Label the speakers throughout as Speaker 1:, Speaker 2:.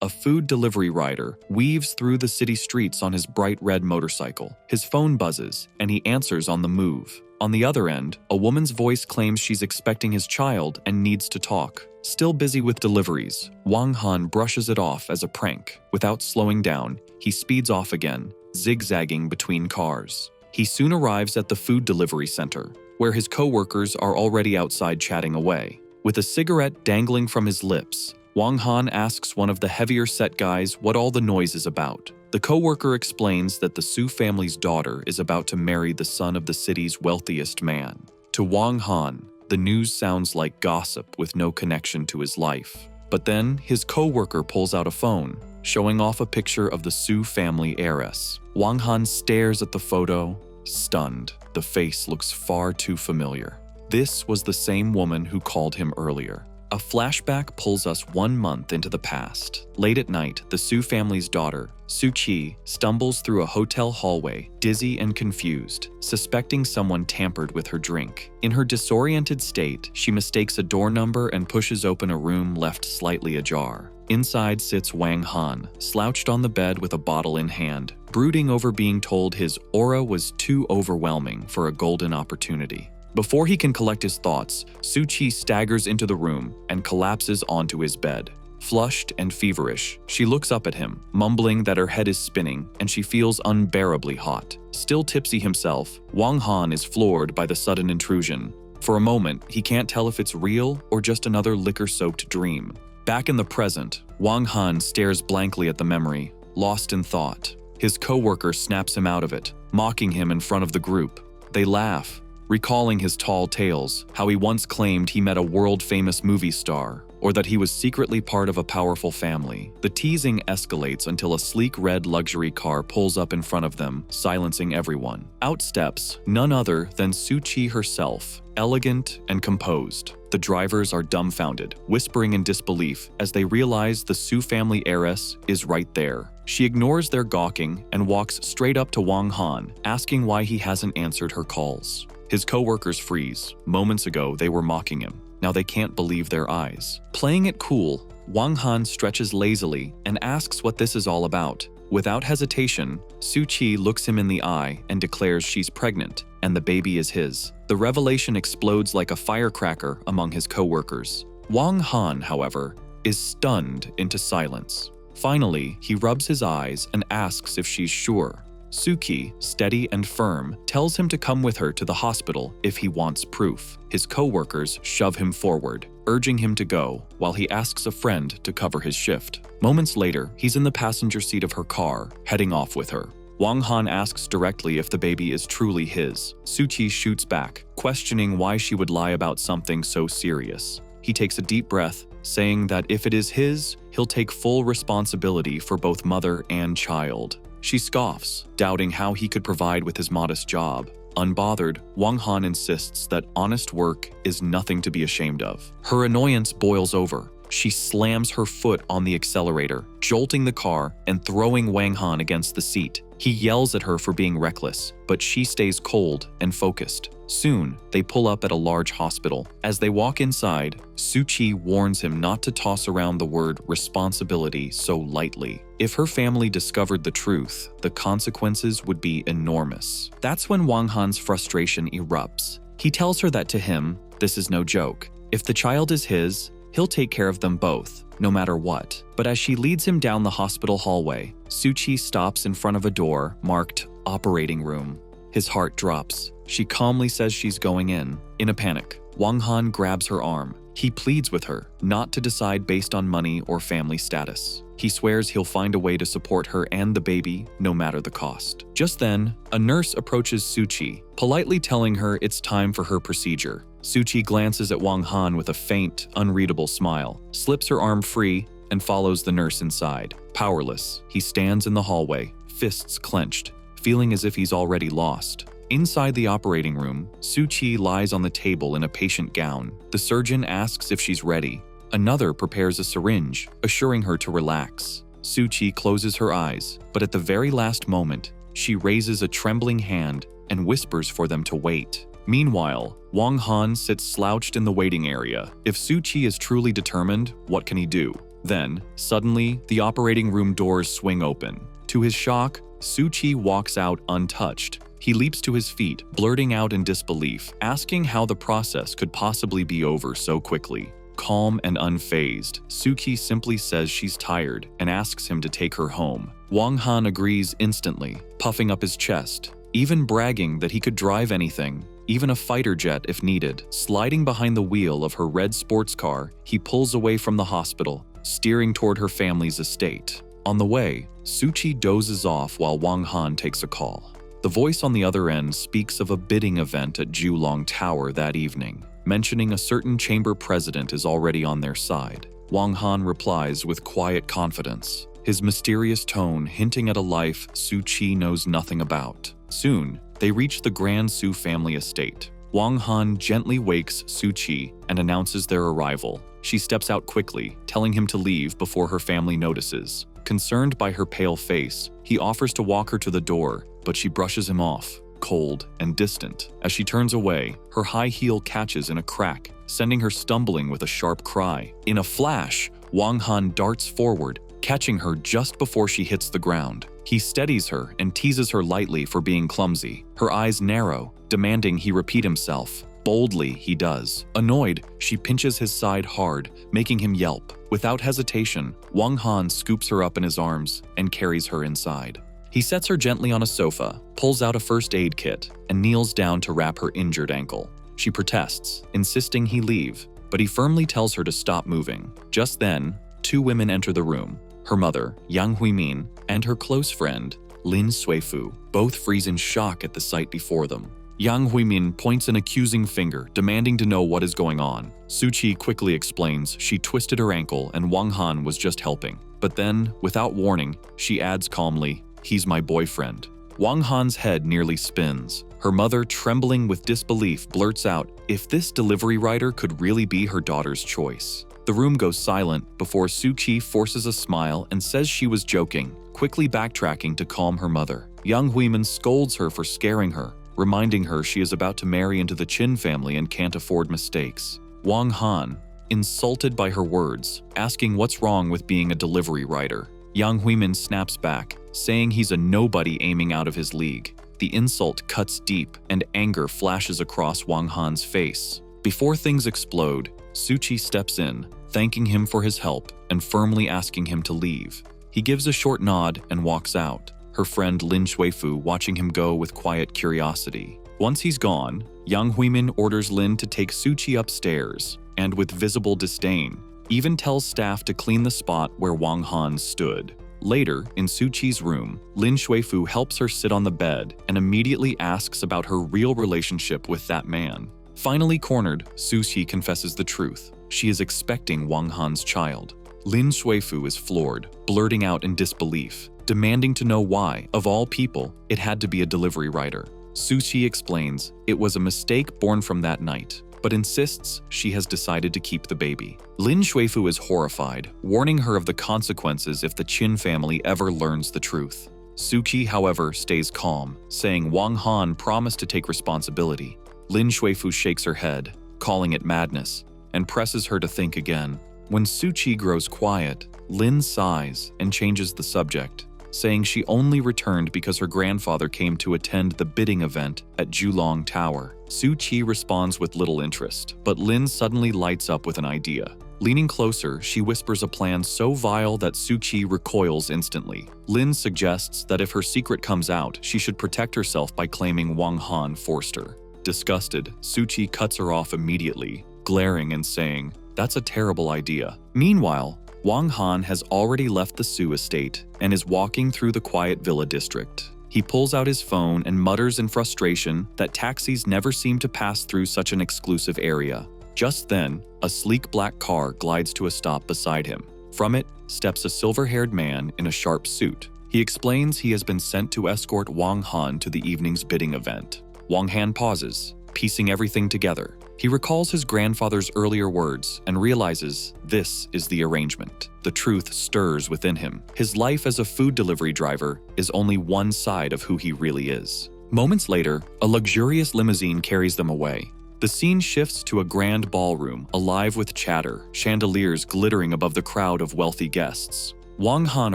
Speaker 1: a food delivery rider, weaves through the city streets on his bright red motorcycle. His phone buzzes, and he answers on the move. On the other end, a woman's voice claims she's expecting his child and needs to talk. Still busy with deliveries, Wang Han brushes it off as a prank. Without slowing down, he speeds off again, zigzagging between cars. He soon arrives at the food delivery center, where his co-workers are already outside chatting away. With a cigarette dangling from his lips, Wang Han asks one of the heavier-set guys what all the noise is about. The co-worker explains that the Su family's daughter is about to marry the son of the city's wealthiest man. To Wang Han, the news sounds like gossip with no connection to his life. But then, his co-worker pulls out a phone, showing off a picture of the Su family heiress. Wang Han stares at the photo, stunned. The face looks far too familiar. This was the same woman who called him earlier. A flashback pulls us 1 month into the past. Late at night, the Su family's daughter, Su Qi, stumbles through a hotel hallway, dizzy and confused, suspecting someone tampered with her drink. In her disoriented state, she mistakes a door number and pushes open a room left slightly ajar. Inside sits Wang Han, slouched on the bed with a bottle in hand, brooding over being told his aura was too overwhelming for a golden opportunity. Before he can collect his thoughts, Su Qi staggers into the room and collapses onto his bed. Flushed and feverish, she looks up at him, mumbling that her head is spinning and she feels unbearably hot. Still tipsy himself, Wang Han is floored by the sudden intrusion. For a moment, he can't tell if it's real or just another liquor-soaked dream. Back in the present, Wang Han stares blankly at the memory, lost in thought. His co-worker snaps him out of it, mocking him in front of the group. They laugh, recalling his tall tales, how he once claimed he met a world-famous movie star, or that he was secretly part of a powerful family. The teasing escalates until a sleek red luxury car pulls up in front of them, silencing everyone. Out steps none other than Su Qi herself, elegant and composed. The drivers are dumbfounded, whispering in disbelief as they realize the Su family heiress is right there. She ignores their gawking and walks straight up to Wang Han, asking why he hasn't answered her calls. His co-workers freeze. Moments ago, they were mocking him. Now they can't believe their eyes. Playing it cool, Wang Han stretches lazily and asks what this is all about. Without hesitation, Su Qi looks him in the eye and declares she's pregnant, and the baby is his. The revelation explodes like a firecracker among his co-workers. Wang Han, however, is stunned into silence. Finally, he rubs his eyes and asks if she's sure. Su Qi, steady and firm, tells him to come with her to the hospital if he wants proof. His co-workers shove him forward, urging him to go, while he asks a friend to cover his shift. Moments later, he's in the passenger seat of her car, heading off with her. Wang Han asks directly if the baby is truly his. Su Qi shoots back, questioning why she would lie about something so serious. He takes a deep breath, saying that if it is his, he'll take full responsibility for both mother and child. She scoffs, doubting how he could provide with his modest job. Unbothered, Wang Han insists that honest work is nothing to be ashamed of. Her annoyance boils over. She slams her foot on the accelerator, jolting the car and throwing Wang Han against the seat. He yells at her for being reckless, but she stays cold and focused. Soon, they pull up at a large hospital. As they walk inside, Su Qi warns him not to toss around the word responsibility so lightly. If her family discovered the truth, the consequences would be enormous. That's when Wang Han's frustration erupts. He tells her that to him, this is no joke. If the child is his, he'll take care of them both, no matter what. But as she leads him down the hospital hallway, Su Qi stops in front of a door marked operating room. His heart drops. She calmly says she's going in. In a panic, Wang Han grabs her arm. He pleads with her not to decide based on money or family status. He swears he'll find a way to support her and the baby, no matter the cost. Just then, a nurse approaches Su Qi, politely telling her it's time for her procedure. Su Qi glances at Wang Han with a faint, unreadable smile, slips her arm free, and follows the nurse inside. Powerless, he stands in the hallway, fists clenched, feeling as if he's already lost. Inside the operating room, Su Qi lies on the table in a patient gown. The surgeon asks if she's ready. Another prepares a syringe, assuring her to relax. Su Qi closes her eyes, but at the very last moment, she raises a trembling hand and whispers for them to wait. Meanwhile, Wang Han sits slouched in the waiting area. If Su Qi is truly determined, what can he do? Then, suddenly, the operating room doors swing open. To his shock, Suu-Chi walks out untouched. He leaps to his feet, blurting out in disbelief, asking how the process could possibly be over so quickly. Calm and unfazed, Suu-Chi simply says she's tired and asks him to take her home. Wang Han agrees instantly, puffing up his chest, even bragging that he could drive anything, even a fighter jet if needed. Sliding behind the wheel of her red sports car, he pulls away from the hospital, steering toward her family's estate. On the way, Suu-Chi dozes off while Wang Han takes a call. The voice on the other end speaks of a bidding event at Julong Tower that evening, mentioning a certain chamber president is already on their side. Wang Han replies with quiet confidence, his mysterious tone hinting at a life Suu-Chi knows nothing about. Soon, they reach the Grand Su family estate. Wang Han gently wakes Suu-Chi and announces their arrival. She steps out quickly, telling him to leave before her family notices. Concerned by her pale face, he offers to walk her to the door, but she brushes him off, cold and distant. As she turns away, her high heel catches in a crack, sending her stumbling with a sharp cry. In a flash, Wang Han darts forward, catching her just before she hits the ground. He steadies her and teases her lightly for being clumsy. Her eyes narrow, demanding he repeat himself. Boldly, he does. Annoyed, she pinches his side hard, making him yelp. Without hesitation, Wang Han scoops her up in his arms and carries her inside. He sets her gently on a sofa, pulls out a first aid kit, and kneels down to wrap her injured ankle. She protests, insisting he leave, but he firmly tells her to stop moving. Just then, two women enter the room. Her mother, Yang Huimin, and her close friend, Lin Suifu, both freeze in shock at the sight before them. Yang Huimin points an accusing finger, demanding to know what is going on. Suu-Chi quickly explains she twisted her ankle and Wang Han was just helping. But then, without warning, she adds calmly, "He's my boyfriend." Wang Han's head nearly spins. Her mother, trembling with disbelief, blurts out, if this delivery rider could really be her daughter's choice. The room goes silent before Suu-Chi forces a smile and says she was joking, quickly backtracking to calm her mother. Yang Huimin scolds her for scaring her, reminding her she is about to marry into the Qin family and can't afford mistakes. Wang Han, insulted by her words, asking what's wrong with being a delivery rider. Yang Huimin snaps back, saying he's a nobody aiming out of his league. The insult cuts deep and anger flashes across Wang Han's face. Before things explode, Suu-Chi steps in, thanking him for his help and firmly asking him to leave. He gives a short nod and walks out, her friend Lin Suifu watching him go with quiet curiosity. Once he's gone, Yang Huimin orders Lin to take Suu-Chi upstairs, and with visible disdain, even tells staff to clean the spot where Wang Han stood. Later, in Suu-Chi's room, Lin Suifu helps her sit on the bed and immediately asks about her real relationship with that man. Finally cornered, Suu-Chi confesses the truth. She is expecting Wang Han's child. Lin Suifu is floored, blurting out in disbelief, demanding to know why, of all people, it had to be a delivery rider. Suu-Chi explains it was a mistake born from that night, but insists she has decided to keep the baby. Lin Suifu is horrified, warning her of the consequences if the Qin family ever learns the truth. Suu-Chi, however, stays calm, saying Wang Han promised to take responsibility. Lin Suifu shakes her head, calling it madness, and presses her to think again. When Suu-Chi grows quiet, Lin sighs and changes the subject, saying she only returned because her grandfather came to attend the bidding event at Julong Tower. Suu-Chi responds with little interest, but Lin suddenly lights up with an idea. Leaning closer, she whispers a plan so vile that Suu-Chi recoils instantly. Lin suggests that if her secret comes out, she should protect herself by claiming Wang Han forced her. Disgusted, Suu-Chi cuts her off immediately, glaring and saying, "That's a terrible idea." Meanwhile, Wang Han has already left the Su estate and is walking through the quiet villa district. He pulls out his phone and mutters in frustration that taxis never seem to pass through such an exclusive area. Just then, a sleek black car glides to a stop beside him. From it steps a silver-haired man in a sharp suit. He explains he has been sent to escort Wang Han to the evening's bidding event. Wang Han pauses, piecing everything together. He recalls his grandfather's earlier words and realizes this is the arrangement. The truth stirs within him. His life as a food delivery driver is only one side of who he really is. Moments later, a luxurious limousine carries them away. The scene shifts to a grand ballroom, alive with chatter, chandeliers glittering above the crowd of wealthy guests. Wang Han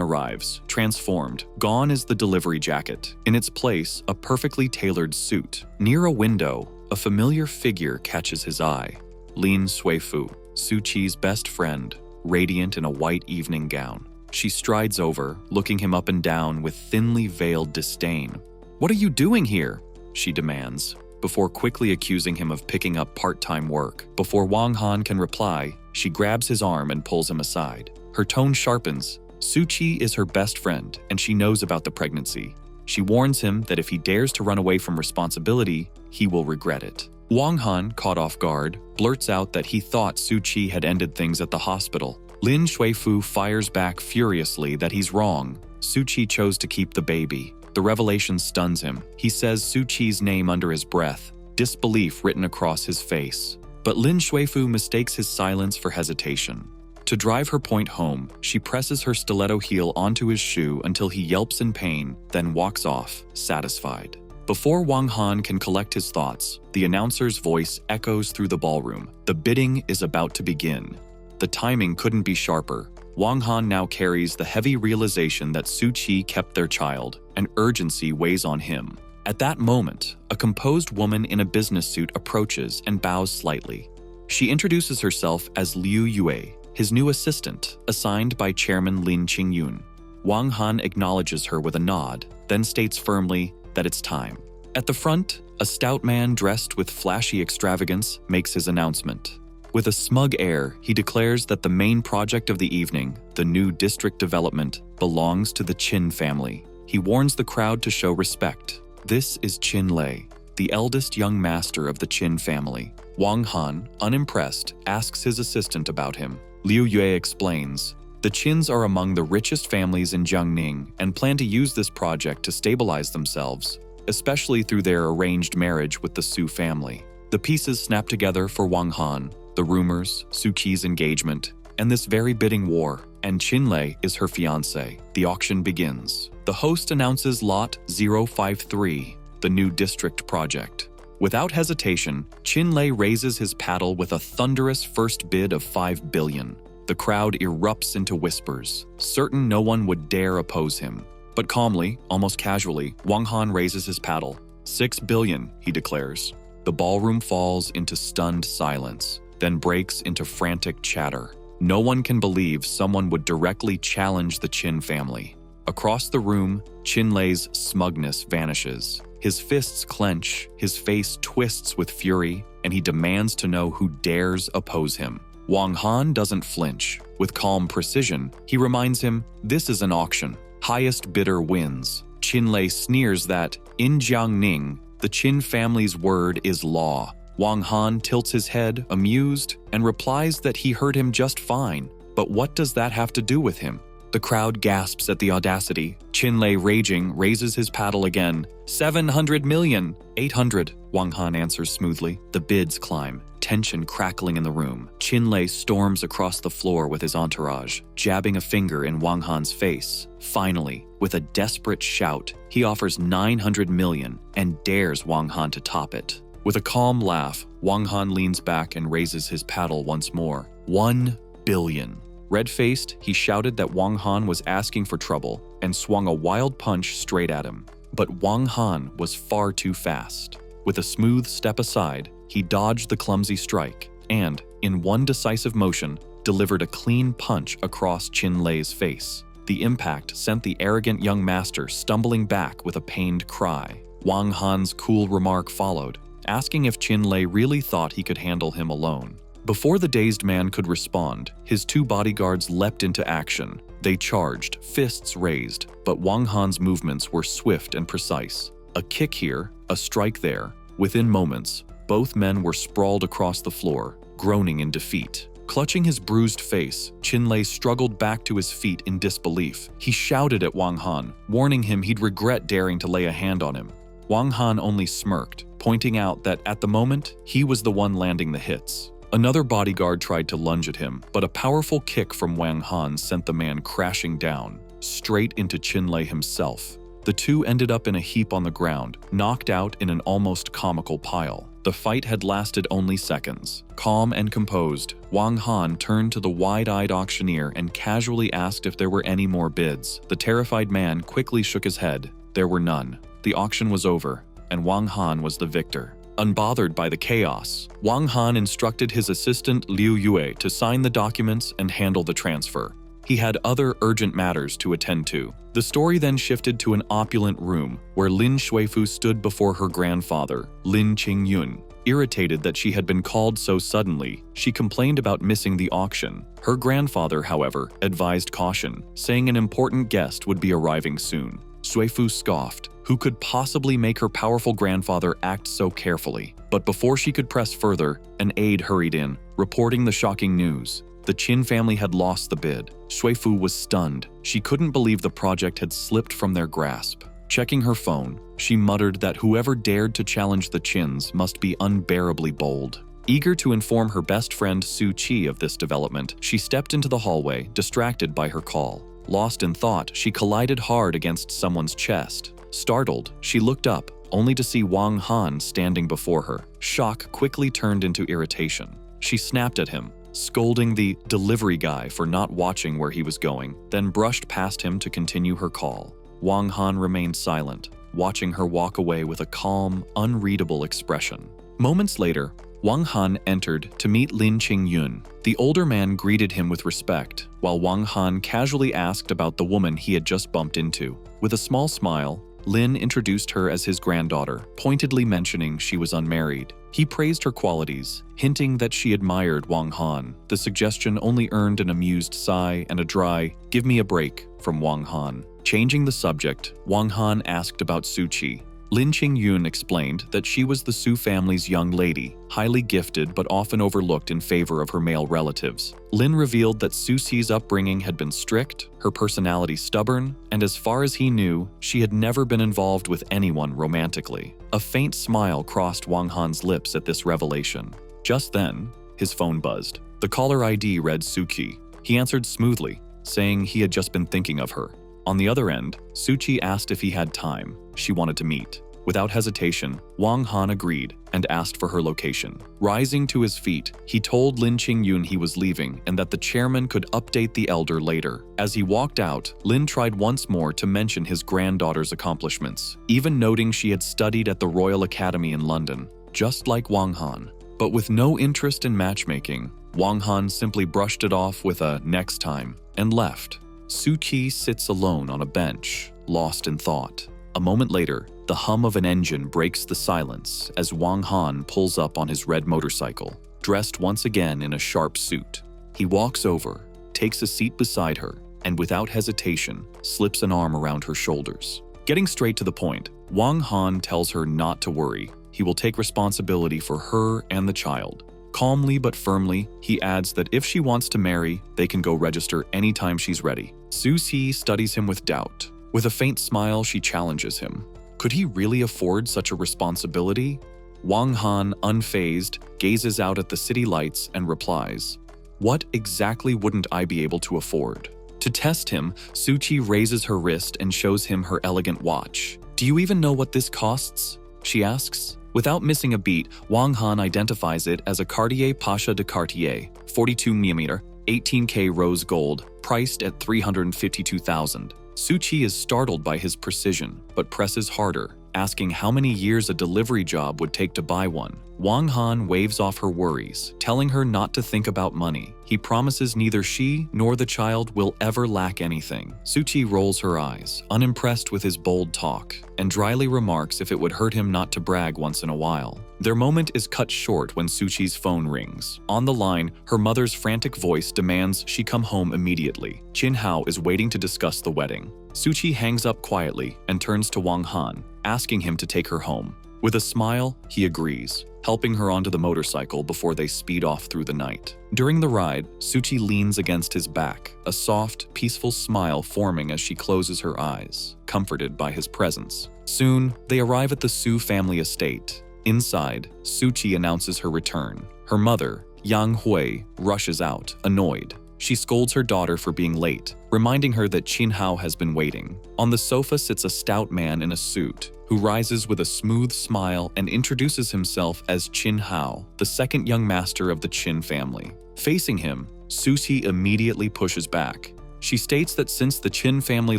Speaker 1: arrives, transformed. Gone is the delivery jacket. In its place, a perfectly tailored suit. Near a window, a familiar figure catches his eye. Lin Suifu, Su Qi's best friend, radiant in a white evening gown. She strides over, looking him up and down with thinly veiled disdain. "What are you doing here?" she demands, before quickly accusing him of picking up part-time work. Before Wang Han can reply, she grabs his arm and pulls him aside. Her tone sharpens. Su Qi is her best friend, and she knows about the pregnancy. She warns him that if he dares to run away from responsibility, he will regret it. Wang Han, caught off guard, blurts out that he thought Su Qi had ended things at the hospital. Lin Shuifu fires back furiously that he's wrong. Su Qi chose to keep the baby. The revelation stuns him. He says Su Qi's name under his breath, disbelief written across his face. But Lin Shuifu mistakes his silence for hesitation. To drive her point home, she presses her stiletto heel onto his shoe until he yelps in pain, then walks off, satisfied. Before Wang Han can collect his thoughts, the announcer's voice echoes through the ballroom. The bidding is about to begin. The timing couldn't be sharper. Wang Han now carries the heavy realization that Su Qi kept their child, and urgency weighs on him. At that moment, a composed woman in a business suit approaches and bows slightly. She introduces herself as Liu Yue, his new assistant, assigned by Chairman Lin Qingyun. Wang Han acknowledges her with a nod, then states firmly that it's time. At the front, a stout man dressed with flashy extravagance makes his announcement. With a smug air, he declares that the main project of the evening, the new district development, belongs to the Qin family. He warns the crowd to show respect. This is Qin Lei, the eldest young master of the Qin family. Wang Han, unimpressed, asks his assistant about him. Liu Yue explains, the Qins are among the richest families in Jiangning and plan to use this project to stabilize themselves, especially through their arranged marriage with the Su family. The pieces snap together for Wang Han. The rumors, Su Qi's engagement, and this very bidding war, and Qin Lei is her fiancé. The auction begins. The host announces Lot 053, the new district project. Without hesitation, Qin Lei raises his paddle with a thunderous first bid of 5 billion. The crowd erupts into whispers, certain no one would dare oppose him. But calmly, almost casually, Wang Han raises his paddle. 6 billion, he declares. The ballroom falls into stunned silence, then breaks into frantic chatter. No one can believe someone would directly challenge the Qin family. Across the room, Qin Lei's smugness vanishes. His fists clench, his face twists with fury, and he demands to know who dares oppose him. Wang Han doesn't flinch. With calm precision, he reminds him, this is an auction. Highest bidder wins. Qin Lei sneers that, in Jiangning, the Qin family's word is law. Wang Han tilts his head, amused, and replies that he heard him just fine. But what does that have to do with him? The crowd gasps at the audacity. Qin Lei, raging, raises his paddle again. 700 million! 800, Wang Han answers smoothly. The bids climb, tension crackling in the room. Qin Lei storms across the floor with his entourage, jabbing a finger in Wang Han's face. Finally, with a desperate shout, he offers 900 million and dares Wang Han to top it. With a calm laugh, Wang Han leans back and raises his paddle once more. 1 billion. Red-faced, he shouted that Wang Han was asking for trouble and swung a wild punch straight at him. But Wang Han was far too fast. With a smooth step aside, he dodged the clumsy strike and, in one decisive motion, delivered a clean punch across Qin Lei's face. The impact sent the arrogant young master stumbling back with a pained cry. Wang Han's cool remark followed, asking if Qin Lei really thought he could handle him alone. Before the dazed man could respond, his 2 bodyguards leapt into action. They charged, fists raised, but Wang Han's movements were swift and precise. A kick here, a strike there. Within moments, both men were sprawled across the floor, groaning in defeat. Clutching his bruised face, Qin Lei struggled back to his feet in disbelief. He shouted at Wang Han, warning him he'd regret daring to lay a hand on him. Wang Han only smirked, pointing out that at the moment, he was the one landing the hits. Another bodyguard tried to lunge at him, but a powerful kick from Wang Han sent the man crashing down, straight into Qin Lei himself. The two ended up in a heap on the ground, knocked out in an almost comical pile. The fight had lasted only seconds. Calm and composed, Wang Han turned to the wide-eyed auctioneer and casually asked if there were any more bids. The terrified man quickly shook his head. There were none. The auction was over, and Wang Han was the victor. Unbothered by the chaos, Wang Han instructed his assistant Liu Yue to sign the documents and handle the transfer. He had other urgent matters to attend to. The story then shifted to an opulent room where Lin Shuifu stood before her grandfather, Lin Qingyun. Irritated that she had been called so suddenly, she complained about missing the auction. Her grandfather, however, advised caution, saying an important guest would be arriving soon. Shuifu scoffed. Who could possibly make her powerful grandfather act so carefully? But before she could press further, an aide hurried in, reporting the shocking news. The Qin family had lost the bid. Shuifu was stunned. She couldn't believe the project had slipped from their grasp. Checking her phone, she muttered that whoever dared to challenge the Qins must be unbearably bold. Eager to inform her best friend Su Qi of this development, she stepped into the hallway, distracted by her call. Lost in thought, she collided hard against someone's chest. Startled, she looked up, only to see Wang Han standing before her. Shock quickly turned into irritation. She snapped at him, scolding the delivery guy for not watching where he was going, then brushed past him to continue her call. Wang Han remained silent, watching her walk away with a calm, unreadable expression. Moments later, Wang Han entered to meet Lin Qingyun. The older man greeted him with respect, while Wang Han casually asked about the woman he had just bumped into. With a small smile, Lin introduced her as his granddaughter, pointedly mentioning she was unmarried. He praised her qualities, hinting that she admired Wang Han. The suggestion only earned an amused sigh and a dry, "Give me a break," from Wang Han. Changing the subject, Wang Han asked about Su Qi. Lin Qingyun explained that she was the Su family's young lady, highly gifted but often overlooked in favor of her male relatives. Lin revealed that Su Qi's upbringing had been strict, her personality stubborn, and as far as he knew, she had never been involved with anyone romantically. A faint smile crossed Wang Han's lips at this revelation. Just then, his phone buzzed. The caller ID read Su Qi. He answered smoothly, saying he had just been thinking of her. On the other end, Su Qi asked if he had time. She wanted to meet. Without hesitation, Wang Han agreed and asked for her location. Rising to his feet, he told Lin Qingyun he was leaving and that the chairman could update the elder later. As he walked out, Lin tried once more to mention his granddaughter's accomplishments, even noting she had studied at the Royal Academy in London, just like Wang Han. But with no interest in matchmaking, Wang Han simply brushed it off with a "next time" and left. Su Qi sits alone on a bench, lost in thought. A moment later, the hum of an engine breaks the silence as Wang Han pulls up on his red motorcycle, dressed once again in a sharp suit. He walks over, takes a seat beside her, and without hesitation, slips an arm around her shoulders. Getting straight to the point, Wang Han tells her not to worry. He will take responsibility for her and the child. Calmly but firmly, he adds that if she wants to marry, they can go register anytime she's ready. Su Qi studies him with doubt. With a faint smile, she challenges him. Could he really afford such a responsibility? Wang Han, unfazed, gazes out at the city lights and replies, "What exactly wouldn't I be able to afford?" To test him, Su Qi raises her wrist and shows him her elegant watch. "Do you even know what this costs?" she asks. Without missing a beat, Wang Han identifies it as a Cartier Pasha de Cartier, 42mm, 18K rose gold, priced at $352,000. Su Qi is startled by his precision, but presses harder, asking how many years a delivery job would take to buy one. Wang Han waves off her worries, telling her not to think about money. He promises neither she nor the child will ever lack anything. Su Qi rolls her eyes, unimpressed with his bold talk, and dryly remarks if it would hurt him not to brag once in a while. Their moment is cut short when Su Qi's phone rings. On the line, her mother's frantic voice demands she come home immediately. Qin Hao is waiting to discuss the wedding. Su Qi hangs up quietly and turns to Wang Han, asking him to take her home. With a smile, he agrees, helping her onto the motorcycle before they speed off through the night. During the ride, Su Qi leans against his back, a soft, peaceful smile forming as she closes her eyes, comforted by his presence. Soon, they arrive at the Su family estate. Inside, Su Qi announces her return. Her mother, Yang Hui, rushes out, annoyed. She scolds her daughter for being late, reminding her that Qin Hao has been waiting. On the sofa sits a stout man in a suit, who rises with a smooth smile and introduces himself as Qin Hao, the second young master of the Qin family. Facing him, Sushi immediately pushes back. She states that since the Qin family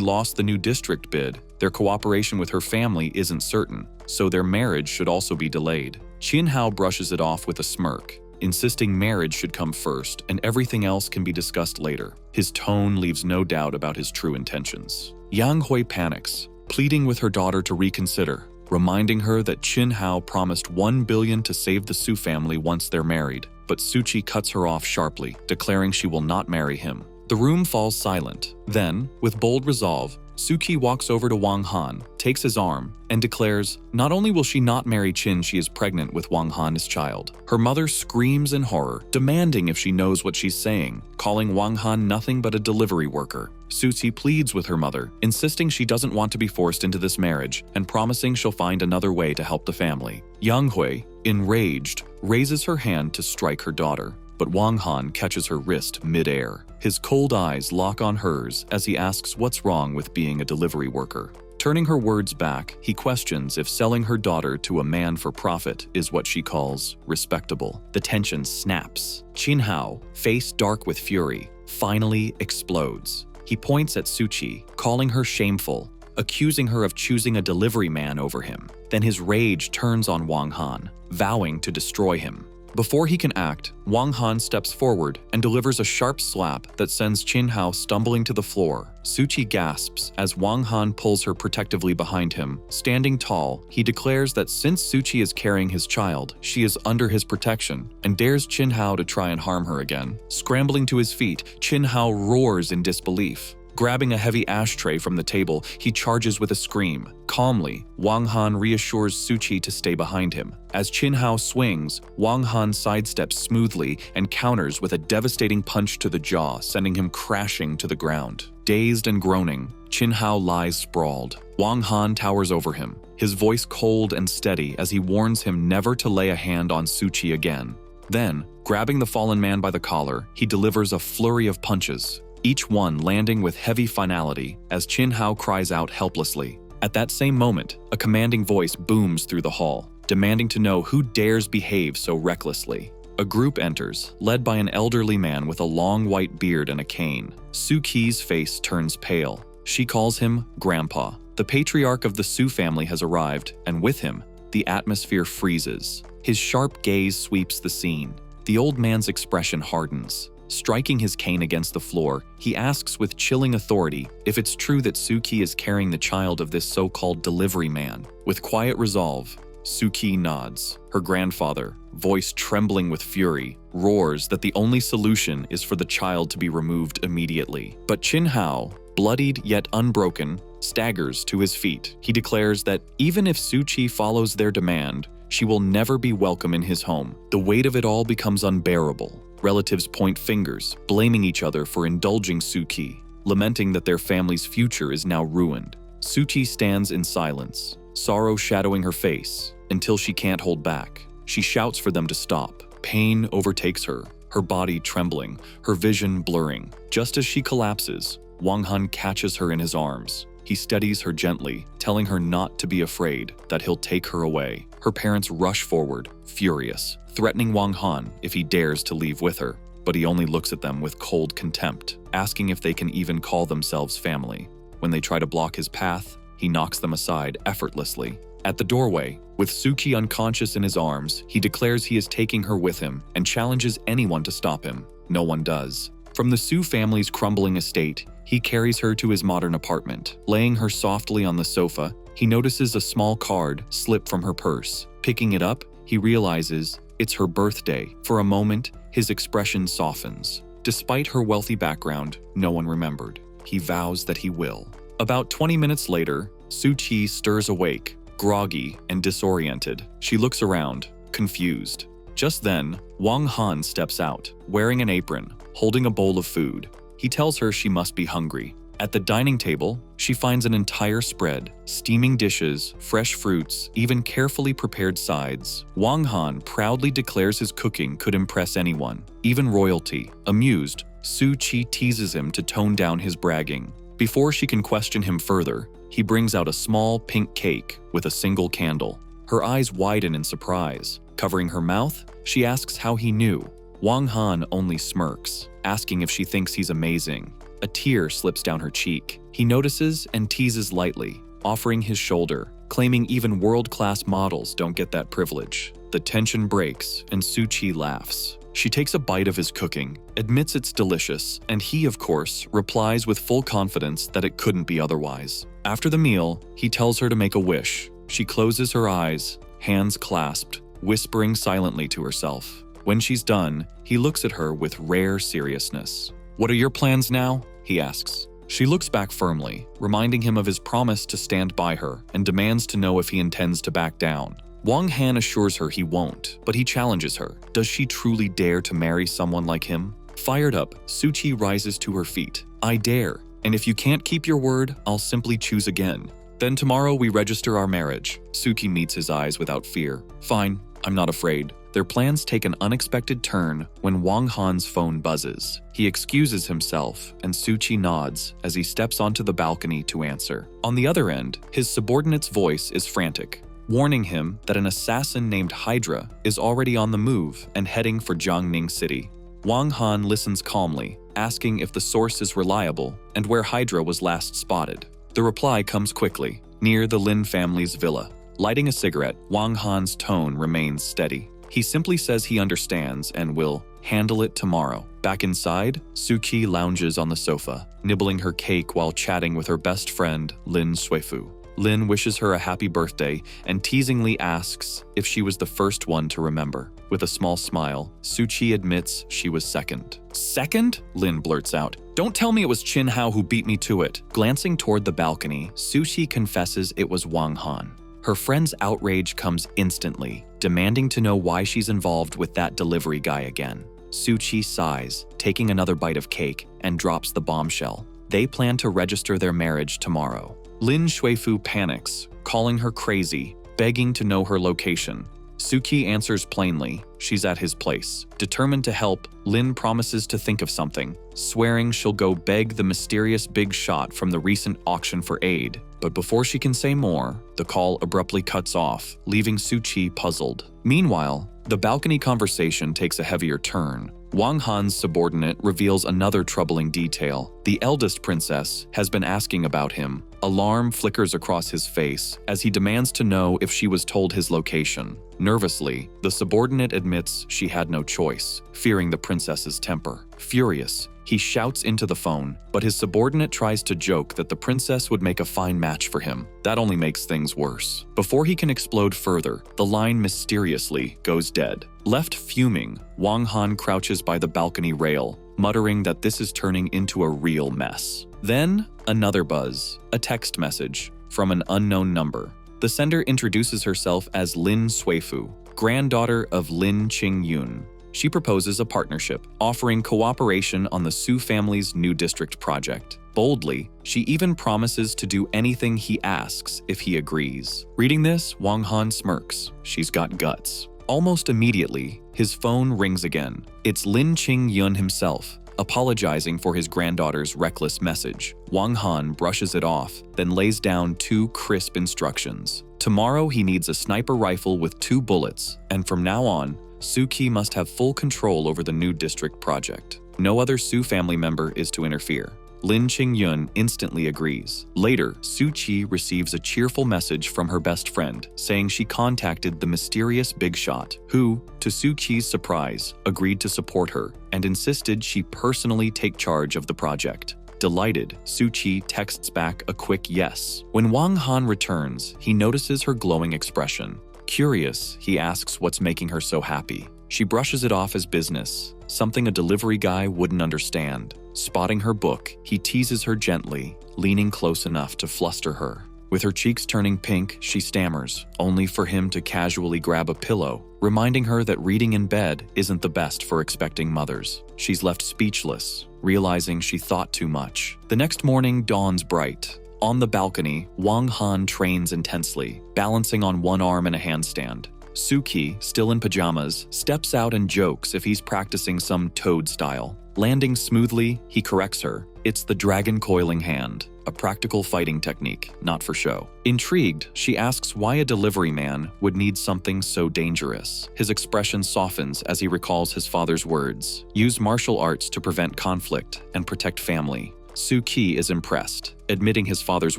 Speaker 1: lost the new district bid, their cooperation with her family isn't certain, so their marriage should also be delayed. Qin Hao brushes it off with a smirk, insisting marriage should come first and everything else can be discussed later. His tone leaves no doubt about his true intentions. Yang Hui panics, pleading with her daughter to reconsider, reminding her that Qin Hao promised 1 billion to save the Su family once they're married, but Suchi cuts her off sharply, declaring she will not marry him. The room falls silent. Then, with bold resolve, Suki walks over to Wang Han, takes his arm, and declares not only will she not marry Qin, she is pregnant with Wang Han's child. Her mother screams in horror, demanding if she knows what she's saying, calling Wang Han nothing but a delivery worker. Suki pleads with her mother, insisting she doesn't want to be forced into this marriage and promising she'll find another way to help the family. Yang Hui, enraged, raises her hand to strike her daughter, but Wang Han catches her wrist mid-air. His cold eyes lock on hers as he asks what's wrong with being a delivery worker. Turning her words back, he questions if selling her daughter to a man for profit is what she calls respectable. The tension snaps. Qin Hao, face dark with fury, finally explodes. He points at Suchi, calling her shameful, accusing her of choosing a delivery man over him. Then his rage turns on Wang Han, vowing to destroy him. Before he can act, Wang Han steps forward and delivers a sharp slap that sends Qin Hao stumbling to the floor. Suchi gasps as Wang Han pulls her protectively behind him. Standing tall, he declares that since Suchi is carrying his child, she is under his protection, and dares Qin Hao to try and harm her again. Scrambling to his feet, Qin Hao roars in disbelief. Grabbing a heavy ashtray from the table, he charges with a scream. Calmly, Wang Han reassures Suchi to stay behind him. As Qin Hao swings, Wang Han sidesteps smoothly and counters with a devastating punch to the jaw, sending him crashing to the ground. Dazed and groaning, Qin Hao lies sprawled. Wang Han towers over him, his voice cold and steady as he warns him never to lay a hand on Suchi again. Then, grabbing the fallen man by the collar, he delivers a flurry of punches, each one landing with heavy finality as Qin Hao cries out helplessly. At that same moment, a commanding voice booms through the hall, demanding to know who dares behave so recklessly. A group enters, led by an elderly man with a long white beard and a cane. Suki's face turns pale. She calls him Grandpa. The patriarch of the Su family has arrived, and with him, the atmosphere freezes. His sharp gaze sweeps the scene. The old man's expression hardens. Striking his cane against the floor, he asks with chilling authority if it's true that Suki is carrying the child of this so-called delivery man. With quiet resolve, Suki nods. Her grandfather, voice trembling with fury, roars that the only solution is for the child to be removed immediately. But Qin Hao, bloodied yet unbroken, staggers to his feet. He declares that even if Suchi follows their demand, she will never be welcome in his home. The weight of it all becomes unbearable. Relatives point fingers, blaming each other for indulging Suki, lamenting that their family's future is now ruined. Suchi stands in silence, sorrow shadowing her face, until she can't hold back. She shouts for them to stop. Pain overtakes her, her body trembling, her vision blurring. Just as she collapses, Wang Han catches her in his arms. He steadies her gently, telling her not to be afraid, that he'll take her away. Her parents rush forward, furious, threatening Wang Han if he dares to leave with her. But he only looks at them with cold contempt, asking if they can even call themselves family. When they try to block his path, he knocks them aside effortlessly. At the doorway, with Suki unconscious in his arms, he declares he is taking her with him and challenges anyone to stop him. No one does. From the Su family's crumbling estate, he carries her to his modern apartment. Laying her softly on the sofa, he notices a small card slip from her purse. Picking it up, he realizes it's her birthday. For a moment, his expression softens. Despite her wealthy background, no one remembered. He vows that he will. About 20 minutes later, Suchi stirs awake, groggy and disoriented. She looks around, confused. Just then, Wang Han steps out, wearing an apron, holding a bowl of food. He tells her she must be hungry. At the dining table, she finds an entire spread, steaming dishes, fresh fruits, even carefully prepared sides. Wang Han proudly declares his cooking could impress anyone, even royalty. Amused, Su-chi teases him to tone down his bragging. Before she can question him further, he brings out a small pink cake with a single candle. Her eyes widen in surprise. Covering her mouth, she asks how he knew. Wang Han only smirks, asking if she thinks he's amazing. A tear slips down her cheek. He notices and teases lightly, offering his shoulder, claiming even world-class models don't get that privilege. The tension breaks and Su-chi laughs. She takes a bite of his cooking, admits it's delicious, and he, of course, replies with full confidence that it couldn't be otherwise. After the meal, he tells her to make a wish. She closes her eyes, hands clasped, whispering silently to herself. When she's done, he looks at her with rare seriousness. "What are your plans now?" he asks. She looks back firmly, reminding him of his promise to stand by her, and demands to know if he intends to back down. Wang Han assures her he won't, but he challenges her. Does she truly dare to marry someone like him? Fired up, Su-chi rises to her feet. "I dare, and if you can't keep your word, I'll simply choose again. Then tomorrow we register our marriage." Su-chi meets his eyes without fear. "Fine, I'm not afraid." Their plans take an unexpected turn when Wang Han's phone buzzes. He excuses himself, and Su-chi nods as he steps onto the balcony to answer. On the other end, his subordinate's voice is frantic, warning him that an assassin named Hydra is already on the move and heading for Jiangning City. Wang Han listens calmly, asking if the source is reliable and where Hydra was last spotted. The reply comes quickly, near the Lin family's villa. Lighting a cigarette, Wang Han's tone remains steady. He simply says he understands and will handle it tomorrow. Back inside, Su-chi lounges on the sofa, nibbling her cake while chatting with her best friend, Lin Suifu. Lin wishes her a happy birthday and teasingly asks if she was the first one to remember. With a small smile, Su-chi admits she was second. "Second?" Lin blurts out. "Don't tell me it was Chin Hao who beat me to it." Glancing toward the balcony, Su-chi confesses it was Wang Han. Her friend's outrage comes instantly, demanding to know why she's involved with that delivery guy again. Su-chi sighs, taking another bite of cake, and drops the bombshell. They plan to register their marriage tomorrow. Lin Shuifu panics, calling her crazy, begging to know her location. Su-chi answers plainly, she's at his place. Determined to help, Lin promises to think of something, swearing she'll go beg the mysterious big shot from the recent auction for aid. But before she can say more, the call abruptly cuts off, leaving Su-chi puzzled. Meanwhile, the balcony conversation takes a heavier turn. Wang Han's subordinate reveals another troubling detail. The eldest princess has been asking about him. Alarm flickers across his face as he demands to know if she was told his location. Nervously, the subordinate admits she had no choice, fearing the princess's temper. Furious, he shouts into the phone, but his subordinate tries to joke that the princess would make a fine match for him. That only makes things worse. Before he can explode further, the line mysteriously goes dead. Left fuming, Wang Han crouches by the balcony rail, muttering that this is turning into a real mess. Then, another buzz, a text message from an unknown number. The sender introduces herself as Lin Suifu, granddaughter of Lin Qingyun. She proposes a partnership, offering cooperation on the Su family's new district project. Boldly, she even promises to do anything he asks if he agrees. Reading this, Wang Han smirks. She's got guts. Almost immediately, his phone rings again. It's Lin Qingyun himself, apologizing for his granddaughter's reckless message. Wang Han brushes it off, then lays down 2 crisp instructions. Tomorrow he needs a sniper rifle with 2 bullets, and from now on, Su-chi must have full control over the new district project. No other Su family member is to interfere. Lin Qingyun instantly agrees. Later, Su-chi receives a cheerful message from her best friend, saying she contacted the mysterious big shot, who, to Su-chi's surprise, agreed to support her and insisted she personally take charge of the project. Delighted, Su-chi texts back a quick yes. When Wang Han returns, he notices her glowing expression. Curious, he asks what's making her so happy. She brushes it off as business, something a delivery guy wouldn't understand. Spotting her book, he teases her gently, leaning close enough to fluster her. With her cheeks turning pink, she stammers, only for him to casually grab a pillow, reminding her that reading in bed isn't the best for expecting mothers. She's left speechless, realizing she thought too much. The next morning dawns bright. On the balcony, Wang Han trains intensely, balancing on one arm in a handstand. Su-chi, still in pajamas, steps out and jokes if he's practicing some toad style. Landing smoothly, he corrects her. It's the dragon coiling hand, a practical fighting technique, not for show. Intrigued, she asks why a delivery man would need something so dangerous. His expression softens as he recalls his father's words. Use martial arts to prevent conflict and protect family. Soo-ki is impressed, admitting his father's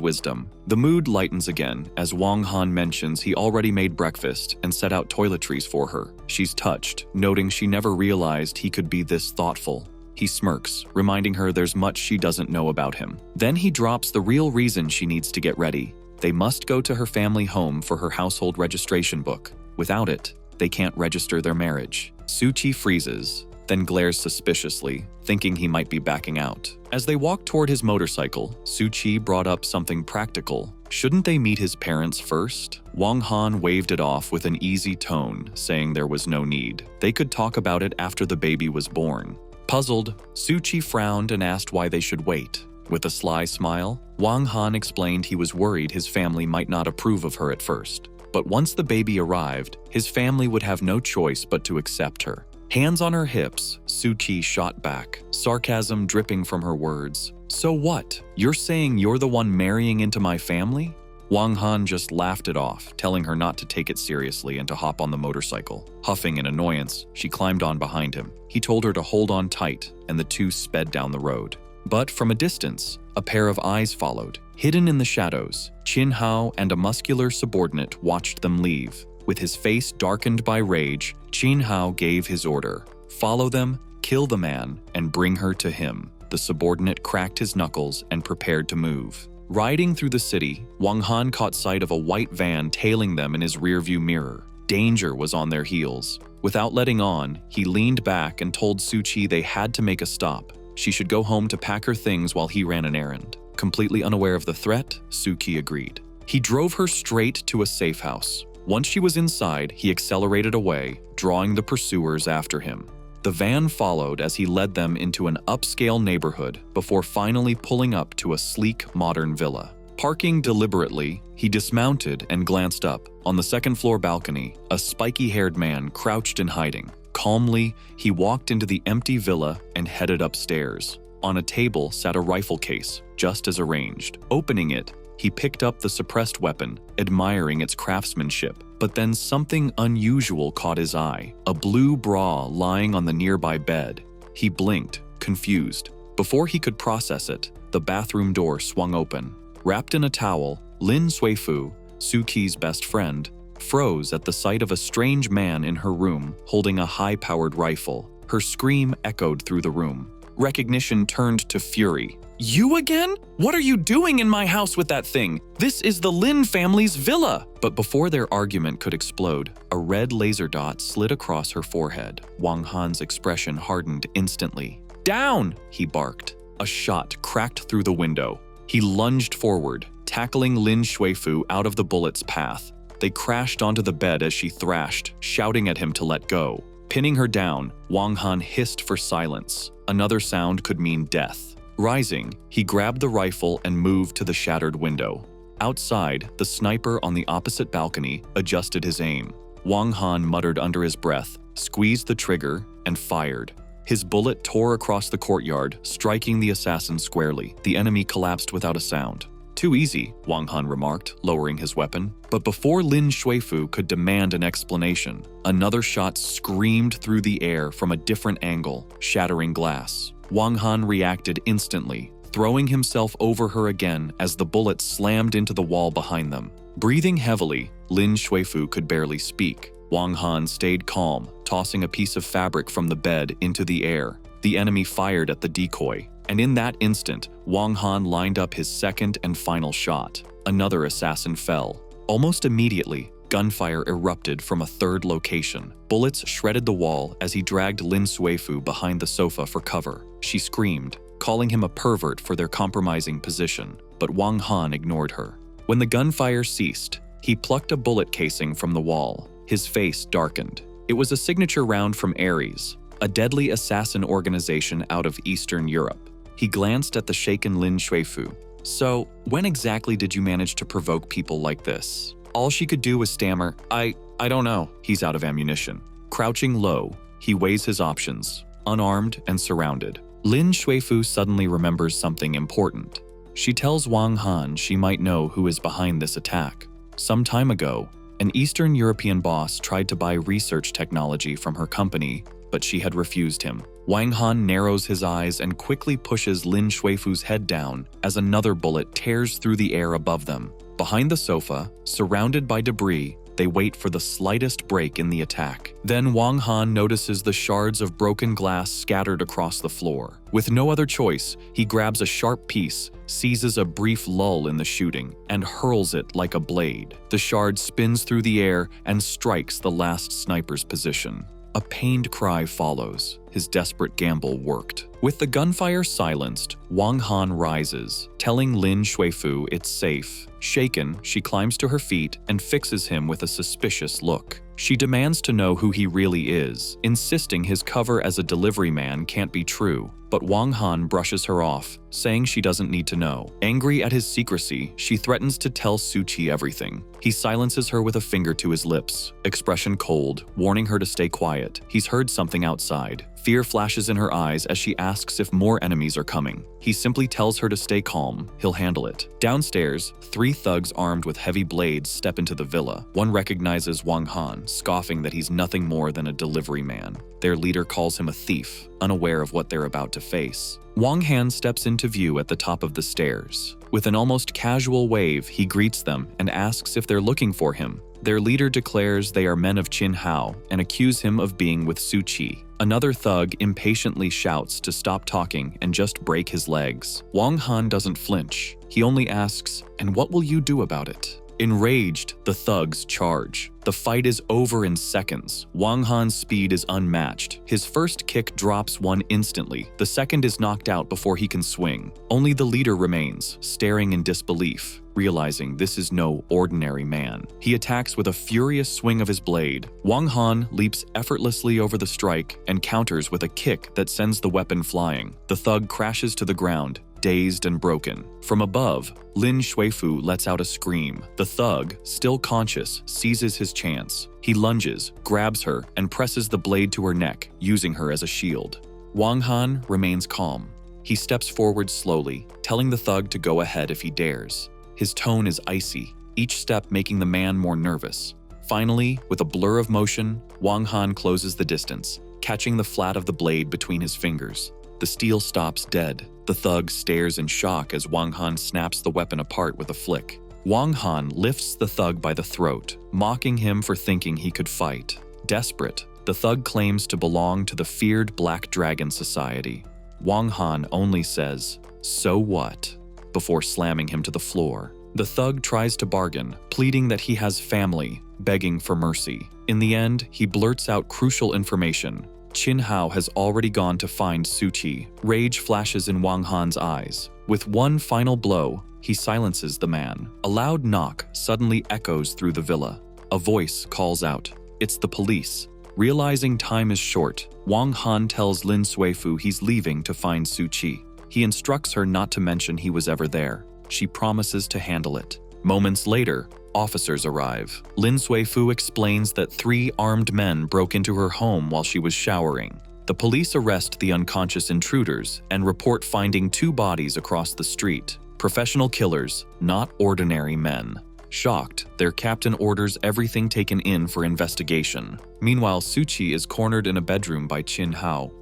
Speaker 1: wisdom. The mood lightens again as Wang Han mentions he already made breakfast and set out toiletries for her. She's touched, noting she never realized he could be this thoughtful. He smirks, reminding her there's much she doesn't know about him. Then he drops the real reason she needs to get ready. They must go to her family home for her household registration book. Without it, they can't register their marriage. Soo-chi freezes, then glares suspiciously, thinking he might be backing out. As they walk toward his motorcycle, Soo-chi brought up something practical. Shouldn't they meet his parents first? Wang Han waved it off with an easy tone, saying there was no need. They could talk about it after the baby was born. Puzzled, Soo-chi frowned and asked why they should wait. With a sly smile, Wang Han explained he was worried his family might not approve of her at first. But once the baby arrived, his family would have no choice but to accept her. Hands on her hips, Soo-chi shot back, sarcasm dripping from her words. So what? You're saying you're the one marrying into my family? Wang Han just laughed it off, telling her not to take it seriously and to hop on the motorcycle. Huffing in annoyance, she climbed on behind him. He told her to hold on tight, and the two sped down the road. But from a distance, a pair of eyes followed. Hidden in the shadows, Qin Hao and a muscular subordinate watched them leave. With his face darkened by rage, Qin Hao gave his order. Follow them, kill the man, and bring her to him. The subordinate cracked his knuckles and prepared to move. Riding through the city, Wang Han caught sight of a white van tailing them in his rearview mirror. Danger was on their heels. Without letting on, he leaned back and told Soo-chi they had to make a stop. She should go home to pack her things while he ran an errand. Completely unaware of the threat, Soo-ki agreed. He drove her straight to a safe house. Once she was inside, he accelerated away, drawing the pursuers after him. The van followed as he led them into an upscale neighborhood before finally pulling up to a sleek, modern villa. Parking deliberately, he dismounted and glanced up. On the second-floor balcony, a spiky-haired man crouched in hiding. Calmly, he walked into the empty villa and headed upstairs. On a table sat a rifle case, just as arranged. Opening it, he picked up the suppressed weapon, admiring its craftsmanship. But then something unusual caught his eye, a blue bra lying on the nearby bed. He blinked, confused. Before he could process it, the bathroom door swung open. Wrapped in a towel, Lin Suifu, Soo-ki's best friend, froze at the sight of a strange man in her room holding a high-powered rifle. Her scream echoed through the room. Recognition turned to fury. You again? What are you doing in my house with that thing? This is the Lin family's villa! But before their argument could explode, a red laser dot slid across her forehead. Wang Han's expression hardened instantly. Down! He barked. A shot cracked through the window. He lunged forward, tackling Lin Suifu out of the bullet's path. They crashed onto the bed as she thrashed, shouting at him to let go. Pinning her down, Wang Han hissed for silence. Another sound could mean death. Rising, he grabbed the rifle and moved to the shattered window. Outside, the sniper on the opposite balcony adjusted his aim. Wang Han muttered under his breath, squeezed the trigger, and fired. His bullet tore across the courtyard, striking the assassin squarely. The enemy collapsed without a sound. Too easy, Wang Han remarked, lowering his weapon. But before Lin Suifu could demand an explanation, another shot screamed through the air from a different angle, shattering glass. Wang Han reacted instantly, throwing himself over her again as the bullet slammed into the wall behind them. Breathing heavily, Lin Suifu could barely speak. Wang Han stayed calm, tossing a piece of fabric from the bed into the air. The enemy fired at the decoy, and in that instant, Wang Han lined up his second and final shot. Another assassin fell. Almost immediately, gunfire erupted from a third location. Bullets shredded the wall as he dragged Lin Suifu behind the sofa for cover. She screamed, calling him a pervert for their compromising position, but Wang Han ignored her. When the gunfire ceased, he plucked a bullet casing from the wall. His face darkened. It was a signature round from Ares, a deadly assassin organization out of Eastern Europe. He glanced at the shaken Lin Suifu. So, when exactly did you manage to provoke people like this? All she could do was stammer, I don't know. He's out of ammunition. Crouching low, he weighs his options, unarmed and surrounded. Lin Shuifu suddenly remembers something important. She tells Wang Han she might know who is behind this attack. Some time ago, an Eastern European boss tried to buy research technology from her company, but she had refused him. Wang Han narrows his eyes and quickly pushes Lin Shuifu's head down as another bullet tears through the air above them. Behind the sofa, surrounded by debris, they wait for the slightest break in the attack. Then Wang Han notices the shards of broken glass scattered across the floor. With no other choice, he grabs a sharp piece, seizes a brief lull in the shooting, and hurls it like a blade. The shard spins through the air and strikes the last sniper's position. A pained cry follows. His desperate gamble worked. With the gunfire silenced, Wang Han rises, telling Lin Shuifu it's safe. Shaken, she climbs to her feet and fixes him with a suspicious look. She demands to know who he really is, insisting his cover as a delivery man can't be true. But Wang Han brushes her off, saying she doesn't need to know. Angry at his secrecy, she threatens to tell Suu Qi everything. He silences her with a finger to his lips, expression cold, warning her to stay quiet. He's heard something outside. Fear flashes in her eyes as she asks if more enemies are coming. He simply tells her to stay calm, he'll handle it. Downstairs, 3 thugs armed with heavy blades step into the villa. One recognizes Wang Han, scoffing that he's nothing more than a delivery man. Their leader calls him a thief, unaware of what they're about to face. Wang Han steps into view at the top of the stairs. With an almost casual wave, he greets them and asks if they're looking for him. Their leader declares they are men of Qin Hao and accuse him of being with Suu Qi. Another thug impatiently shouts to stop talking and just break his legs. Wang Han doesn't flinch. He only asks, "And what will you do about it?" Enraged, the thugs charge. The fight is over in seconds. Wang Han's speed is unmatched. His first kick drops one instantly. The second is knocked out before he can swing. Only the leader remains, staring in disbelief, realizing this is no ordinary man. He attacks with a furious swing of his blade. Wang Han leaps effortlessly over the strike and counters with a kick that sends the weapon flying. The thug crashes to the ground, dazed and broken. From above, Lin Shuifu lets out a scream. The thug, still conscious, seizes his chance. He lunges, grabs her, and presses the blade to her neck, using her as a shield. Wang Han remains calm. He steps forward slowly, telling the thug to go ahead if he dares. His tone is icy, each step making the man more nervous. Finally, with a blur of motion, Wang Han closes the distance, catching the flat of the blade between his fingers. The steel stops dead. The thug stares in shock as Wang Han snaps the weapon apart with a flick. Wang Han lifts the thug by the throat, mocking him for thinking he could fight. Desperate, the thug claims to belong to the feared Black Dragon Society. Wang Han only says, "So what?" before slamming him to the floor. The thug tries to bargain, pleading that he has family, begging for mercy. In the end, he blurts out crucial information. Qin Hao has already gone to find Suu Qi. Rage flashes in Wang Han's eyes. With one final blow, he silences the man. A loud knock suddenly echoes through the villa. A voice calls out, "It's the police." Realizing time is short, Wang Han tells Lin Shuifu he's leaving to find Suu Qi. He instructs her not to mention he was ever there. She promises to handle it. Moments later, officers arrive. Lin Shuifu explains that 3 armed men broke into her home while she was showering. The police arrest the unconscious intruders and report finding 2 bodies across the street. Professional killers, not ordinary men. Shocked, their captain orders everything taken in for investigation. Meanwhile, Suu Qi is cornered in a bedroom by Qin Hao.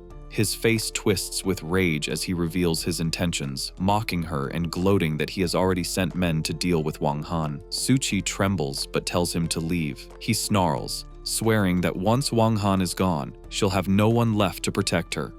Speaker 1: His face twists with rage as he reveals his intentions, mocking her and gloating that he has already sent men to deal with Wang Han. Suu Qi trembles but tells him to leave. He snarls, swearing that once Wang Han is gone, she'll have no one left to protect her.